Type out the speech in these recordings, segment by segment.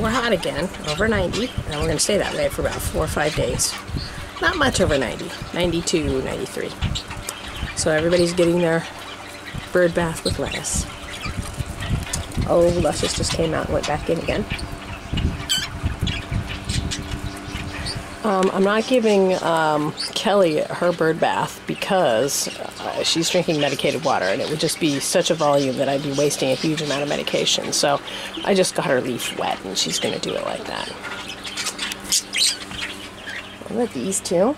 we're hot again, over 90, and we're going to stay that way for about 4 or 5 days. Not much over 90, 92, 93. So everybody's getting their bird bath with lettuce. Oh, Luscious just came out and went back in again. I'm not giving Kelly her bird bath because she's drinking medicated water, and it would just be such a volume that I'd be wasting a huge amount of medication. So I just got her leaf wet, and she's going to do it like that. Look at these two.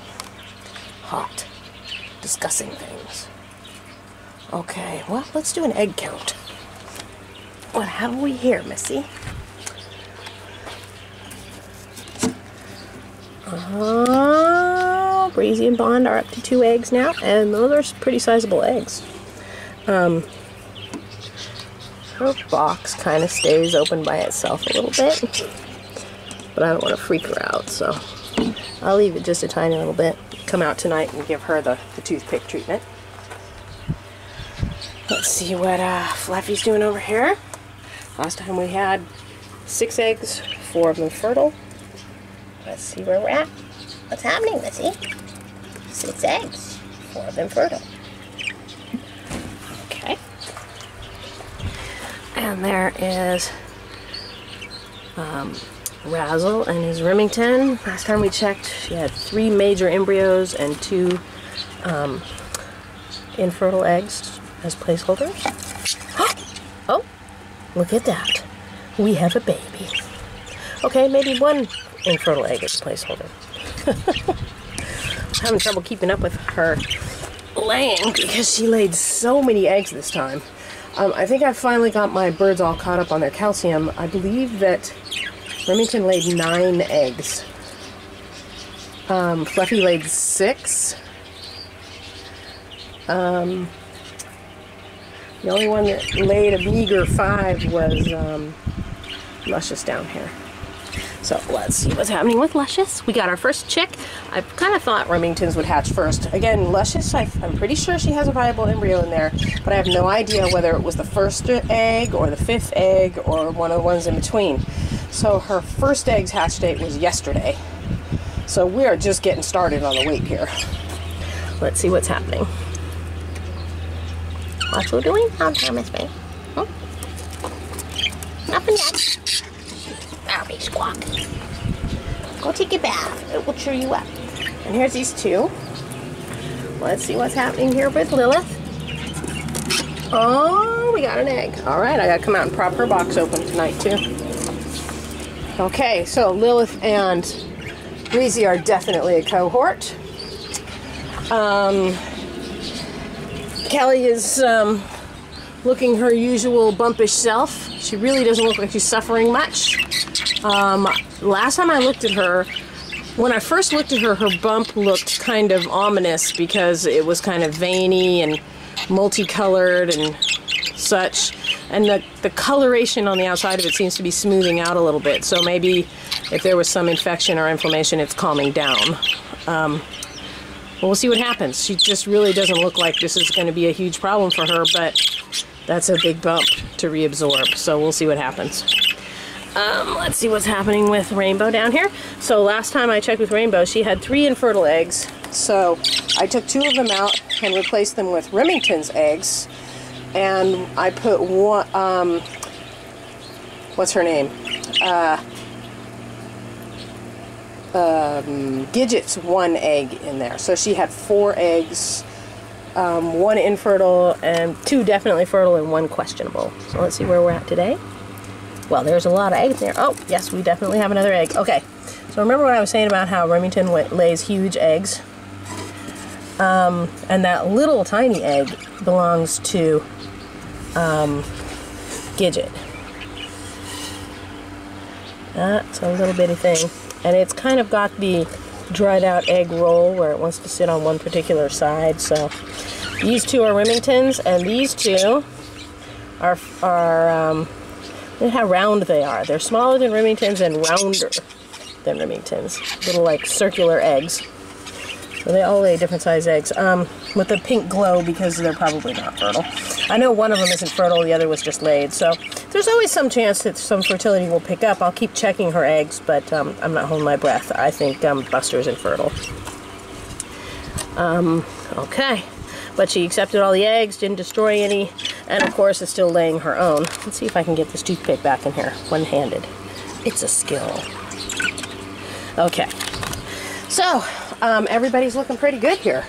Hot. Discussing things. Okay, well, let's do an egg count. What have we here, Missy? Breezy and Bond are up to 2 eggs now, and those are pretty sizable eggs. Her box kind of stays open by itself a little bit, but I don't want to freak her out, so I'll leave it just a tiny little bit. Come out tonight and give her the toothpick treatment. Let's see what Fluffy's doing over here. Last time we had 6 eggs, 4 of them fertile. Let's see where we're at. What's happening, Missy? 6 eggs, 4 of them fertile. Okay. And there is Razzle and his Remington. Last time we checked, she had 3 major embryos and 2 infertile eggs as placeholders. Oh, look at that. We have a baby. Okay, maybe 1 infertile egg as a placeholder. I'm having trouble keeping up with her laying because she laid so many eggs this time. I think I've finally got my birds all caught up on their calcium. I believe that Remington laid 9 eggs. Fluffy laid 6. The only one that laid a meager 5 was Luscious down here. So let's see what's happening with Luscious. We got our first chick. I kind of thought Remingtons would hatch first. Again, Luscious, I'm pretty sure she has a viable embryo in there, but I have no idea whether it was the first egg or the 5th egg or one of the ones in between. So her first egg's hatch date was yesterday. So we are just getting started on the weight here. Let's see what's happening. What you doing? Don't tell Miss Me. Nothing yet. Barbie squawk. Go take a bath. It will cheer you up. And here's these 2. Let's see what's happening here with Lilith. Oh, we got an egg. All right, I got to come out and prop her box open tonight too. Okay, so Lilith and Breezy are definitely a cohort. Kelly is looking her usual bumpish self. She really doesn't look like she's suffering much. Last time I looked at her, when I first looked at her, her bump looked kind of ominous because it was kind of veiny and multicolored and such. And the coloration on the outside of it seems to be smoothing out a little bit. So maybe if there was some infection or inflammation, it's calming down. Well, we'll see what happens. She just really doesn't look like this is going to be a huge problem for her, but that's a big bump to reabsorb. So we'll see what happens. Let's see what's happening with Rainbow down here. So last time I checked with Rainbow, she had 3 infertile eggs. So I took 2 of them out and replaced them with Remington's eggs. And I put one, what's her name? Gidget's 1 egg in there. So she had 4 eggs, 1 infertile and 2 definitely fertile and 1 questionable. So let's see where we're at today. Well, there's a lot of eggs there. Oh, yes, we definitely have another egg. Okay, so remember what I was saying about how Remington lays huge eggs? And that little tiny egg belongs to Gidget. That's a little bitty thing. And it's kind of got the dried out egg roll where it wants to sit on one particular side. So these 2 are Remingtons, and these 2 are look how round they are. They're smaller than Remingtons and rounder than Remingtons. Little like circular eggs. So they all lay different size eggs. With a pink glow because they're probably not fertile. I know one of them isn't fertile, the other was just laid. So there's always some chance that some fertility will pick up. I'll keep checking her eggs, but I'm not holding my breath. I think Buster is infertile. Okay. But she accepted all the eggs, didn't destroy any, and of course is still laying her own. Let's see if I can get this toothpick back in here, one-handed. It's a skill. Okay. So, everybody's looking pretty good here.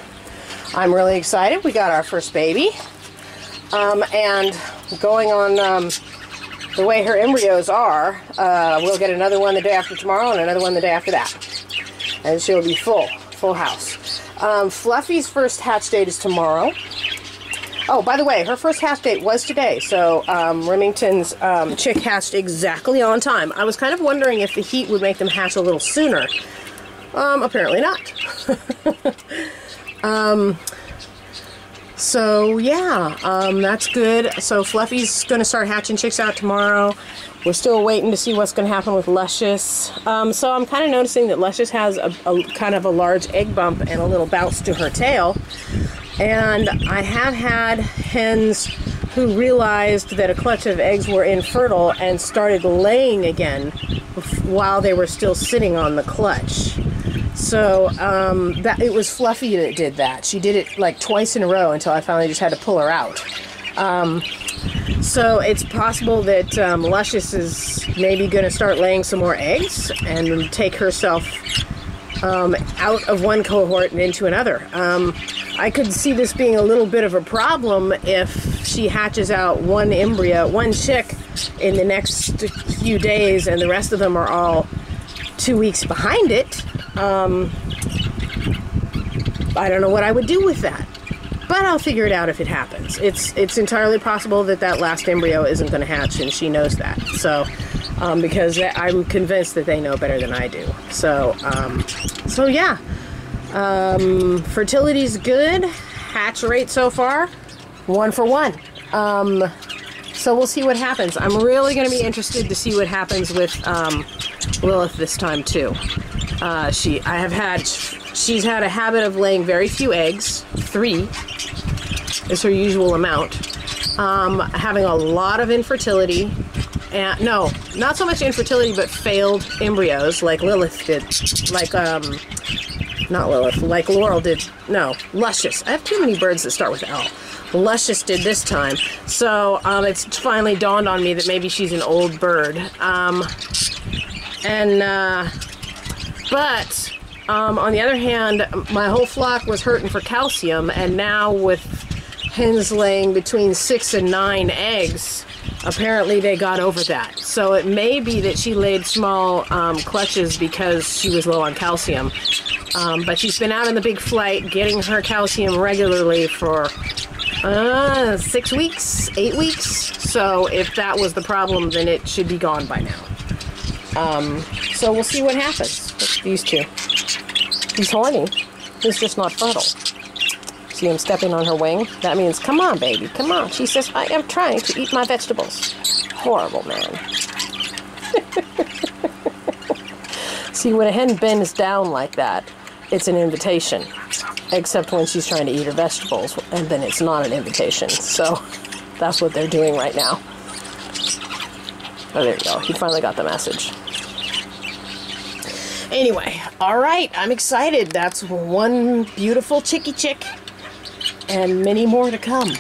I'm really excited. We got our first baby. And going on the way her embryos are, we'll get another one the day after tomorrow and another one the day after that. And she'll be full house. Fluffy's first hatch date is tomorrow. Oh, by the way, her first hatch date was today, so Remington's chick hatched exactly on time. I was kind of wondering if the heat would make them hatch a little sooner. Apparently not. So yeah, that's good. So Fluffy's going to start hatching chicks out tomorrow. We're still waiting to see what's going to happen with Luscious. So I'm kind of noticing that Luscious has a kind of a large egg bump and a little bounce to her tail. And I have had hens who realized that a clutch of eggs were infertile and started laying again while they were still sitting on the clutch. So that it was Fluffy that did that. She did it like twice in a row until I finally just had to pull her out. So it's possible that Luscious is maybe going to start laying some more eggs and take herself out of one cohort and into another. I could see this being a little bit of a problem if she hatches out one embryo, one chick in the next few days and the rest of them are all 2 weeks behind it. I don't know what I would do with that, but I'll figure it out if it happens. It's entirely possible that that last embryo isn't going to hatch, and she knows that. So, because I'm convinced that they know better than I do. So yeah, fertility's good. Hatch rate so far, 1 for 1. So we'll see what happens. I'm really going to be interested to see what happens with Lilith this time too. She's had a habit of laying very few eggs. 3 is her usual amount. Having a lot of infertility. And no, not so much infertility, but failed embryos like Lilith did. Like, not Lilith, like Laurel did. No, Luscious. I have too many birds that start with L. Luscious did this time. So it's finally dawned on me that maybe she's an old bird. But on the other hand, my whole flock was hurting for calcium, and now with hens laying between 6 and 9 eggs, apparently they got over that. So it may be that she laid small clutches because she was low on calcium. But she's been out on the big flight getting her calcium regularly for 6 weeks, 8 weeks. So if that was the problem, then it should be gone by now. So we'll see what happens with these two. He's horny. He's just not fertile. See him stepping on her wing? That means, come on, baby, come on. She says, I am trying to eat my vegetables. Horrible man. See, when a hen bends down like that, it's an invitation. Except when she's trying to eat her vegetables, and then it's not an invitation. So that's what they're doing right now. Oh, there you go. He finally got the message. Anyway, all right, I'm excited. That's one beautiful chickie chick, and many more to come.